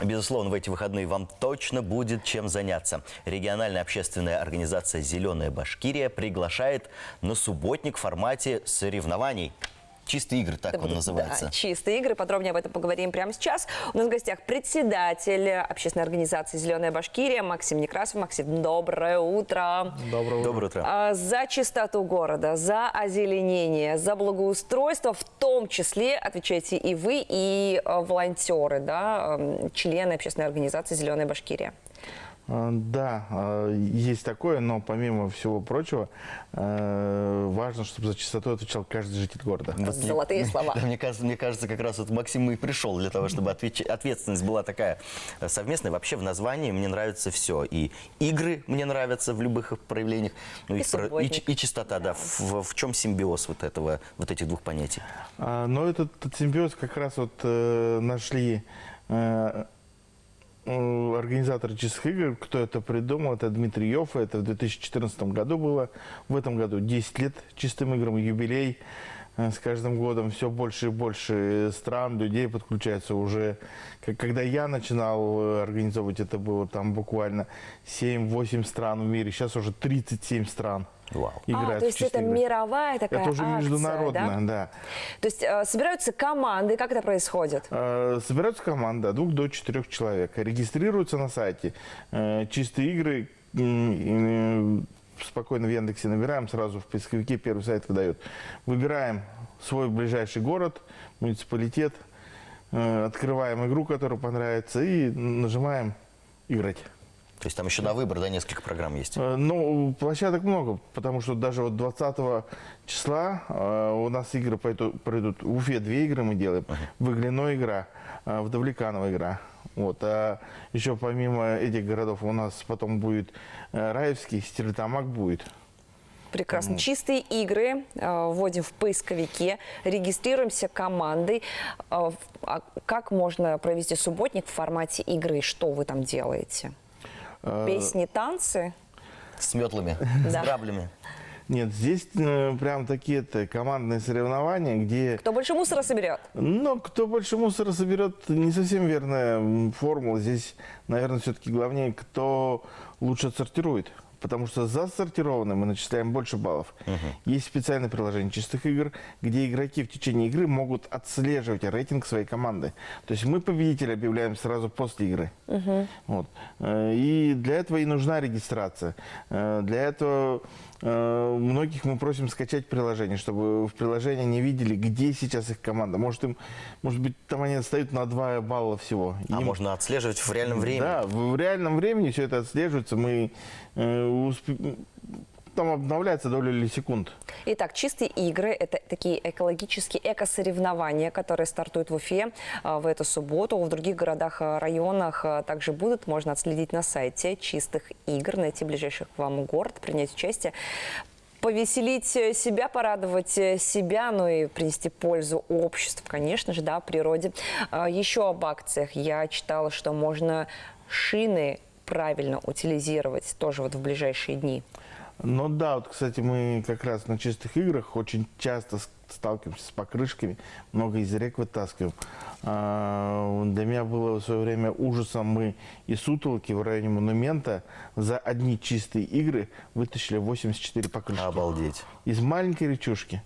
Безусловно, в эти выходные вам точно будет чем заняться. Региональная общественная организация «Зеленая Башкирия» приглашает на субботник в формате соревнований. Чистые игры, так он называется. Да, чистые игры. Подробнее об этом поговорим прямо сейчас. У нас в гостях председатель общественной организации «Зеленая Башкирия» Максим Некрасов. Максим, доброе утро. Доброе утро. За чистоту города, за озеленение, за благоустройство, в том числе отвечаете и вы, и волонтеры, да, члены общественной организации «Зеленая Башкирия». Да, есть такое, но помимо всего прочего, важно, чтобы за чистоту отвечал каждый житель города. Золотые слова. Да, мне кажется, как раз вот Максим и пришел для того, чтобы ответственность была такая совместная. Вообще в названии мне нравится все. И игры мне нравятся в любых их проявлениях, ну, и чистота, да. В чем симбиоз вот этих двух понятий? Но этот симбиоз как раз вот нашли организаторы чистых игр. Кто это придумал, это Дмитрий Йоффе. Это в 2014 году было. В этом году 10 лет чистым играм, юбилей. С каждым годом все больше и больше стран, людей подключается уже. Когда я начинал организовывать, это было там буквально 7-8 стран в мире. Сейчас уже 37 стран. Вау. То есть это игры. мировая такая Это уже акция, международная, да. То есть собираются команды, как это происходит? Собираются команды от 2 до 4 человек. Регистрируются на сайте. Чистые игры спокойно в Яндексе набираем, сразу в поисковике первый сайт выдает. Выбираем свой ближайший город, муниципалитет, открываем игру, которая понравится, и нажимаем «Играть». То есть там еще на выбор, да, несколько программ есть? Ну, площадок много, потому что даже вот 20 числа у нас игры пройдут. В Уфе 2 игры мы делаем, в Иглиной игра, в Давлеканово игра. Вот. А еще помимо этих городов у нас потом будет Раевский, Стерлитамак будет. Прекрасно. Чистые игры вводим в поисковике, регистрируемся командой. Как можно провести субботник в формате игры? Что вы там делаете? Песни, танцы? С метлами, с граблями. Нет, здесь прям такие-то командные соревнования, где... Кто больше мусора соберет? Ну, кто больше мусора соберет, не совсем верная формула. Здесь, наверное, все-таки главнее, кто лучше отсортирует. Потому что за сортированным мы начисляем больше баллов. Есть специальное приложение чистых игр, где игроки в течение игры могут отслеживать рейтинг своей команды. То есть мы победителя объявляем сразу после игры. Вот. И для этого и нужна регистрация. Для этого многих мы просим скачать приложение, чтобы в приложении не видели, где сейчас их команда. Может быть, там они отстают на 2 балла всего. А можно отслеживать в реальном времени? Да, в реальном времени все это отслеживается. Мы там обновляется доля секунд. Итак, чистые игры – это такие экологические эко-соревнования, которые стартуют в Уфе в эту субботу. В других городах, районах также будут. Можно отследить на сайте чистых игр, найти ближайший к вам город, принять участие. Повеселить себя, порадовать себя, ну и принести пользу обществу, конечно же, да, природе. Еще об акциях. Я читала, что можно шины правильно утилизировать тоже вот в ближайшие дни. Ну да, вот, кстати, мы как раз на чистых играх очень часто сталкиваемся с покрышками, много из рек вытаскиваем. Для меня было в свое время ужасом, мы из Сутолоки в районе Монумента за одни чистые игры вытащили 84 покрышки. Обалдеть. Из маленькой речушки.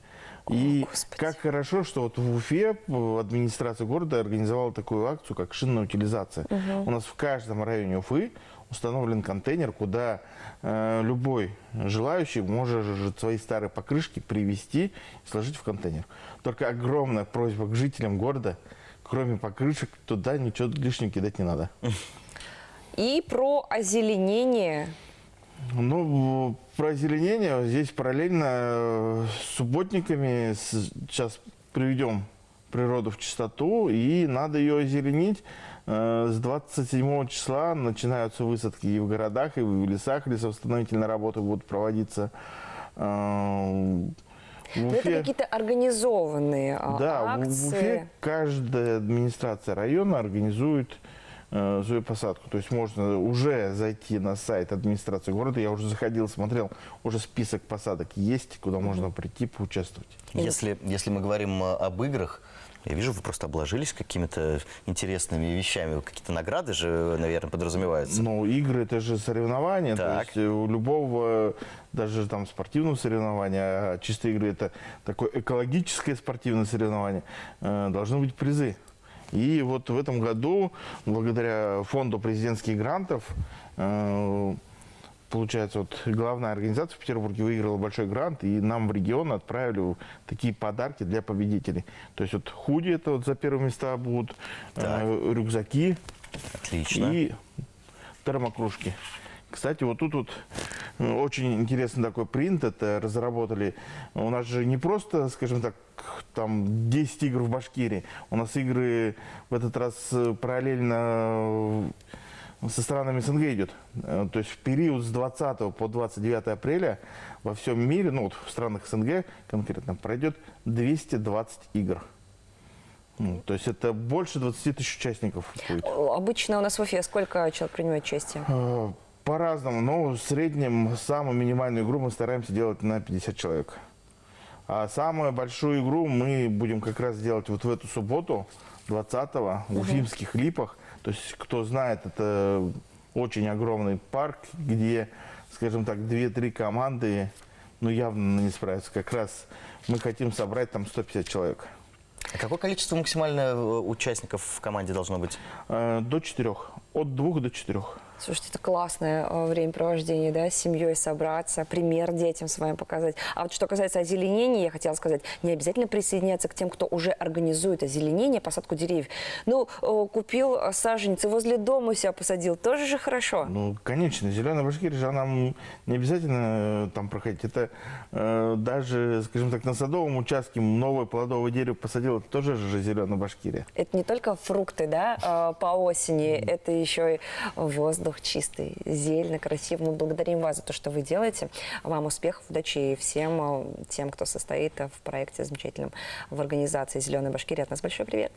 И как хорошо, что вот в Уфе администрация города организовала такую акцию, как шинная утилизация. У нас в каждом районе Уфы установлен контейнер, куда любой желающий может свои старые покрышки привезти и сложить в контейнер. Только огромная просьба к жителям города, кроме покрышек, туда ничего лишнего кидать не надо. И про озеленение. Ну, про озеленение здесь параллельно с субботниками сейчас приведем природу в чистоту, и надо ее озеленить. С 27 числа начинаются высадки и в городах, и в лесах. Лесовосстановительные работы будут проводиться. Это какие-то организованные акции. Да, в Уфе каждая администрация района организует свою посадку. То есть можно уже зайти на сайт администрации города. Я уже заходил, смотрел, уже список посадок есть, куда можно прийти, поучаствовать. Если мы говорим об играх, Я вижу, вы просто обложились какими-то интересными вещами. Какие-то награды же, наверное, подразумеваются. Ну, игры это же соревнования, то Так. есть у любого даже там спортивного соревнования, а чистые игры это такое экологическое спортивное соревнование, должны быть призы. И вот в этом году, благодаря фонду президентских грантов, получается, вот главная организация в Петербурге выиграла большой грант, и нам в регион отправили такие подарки для победителей. То есть вот худи, это вот за первые места будут, рюкзаки Отлично. и термокружки. Кстати, вот тут вот очень интересный такой принт это разработали. У нас же не просто, скажем так, там 10 игр в Башкирии. У нас игры в этот раз параллельно со странами СНГ идет. То есть в период с 20 по 29 апреля во всем мире, ну вот в странах СНГ конкретно, пройдет 220 игр. То есть это больше 20 тысяч участников будет. Обычно у нас в Уфе сколько человек принимает участие? По-разному, но в среднем самую минимальную игру мы стараемся делать на 50 человек. А самую большую игру мы будем как раз делать вот в эту субботу, 20-го, в Уфимских Липах. То есть, кто знает, это очень огромный парк, где, скажем так, 2-3 команды, ну, явно не справятся. Как раз мы хотим собрать там 150 человек. А какое количество максимально участников в команде должно быть? До 4. От 2 до 4. Слушайте, это классное времяпровождение, да, с семьей собраться, пример детям своим показать. А вот что касается озеленения, я хотела сказать, не обязательно присоединяться к тем, кто уже организует озеленение, посадку деревьев. Ну, купил саженцы возле дома, себя посадил, тоже же хорошо. Ну, конечно, зеленая Башкирия же нам не обязательно там проходить. Это даже, скажем так, на садовом участке новое плодовое дерево посадил, это тоже же зеленая Башкирия. Это не только фрукты, да, по осени, это еще и воздух чистый, зелено, красиво. Мы благодарим вас за то, что вы делаете. Вам успехов, удачи и всем тем, кто состоит в проекте замечательном в организации «Зеленая Башкирия». От нас большой привет.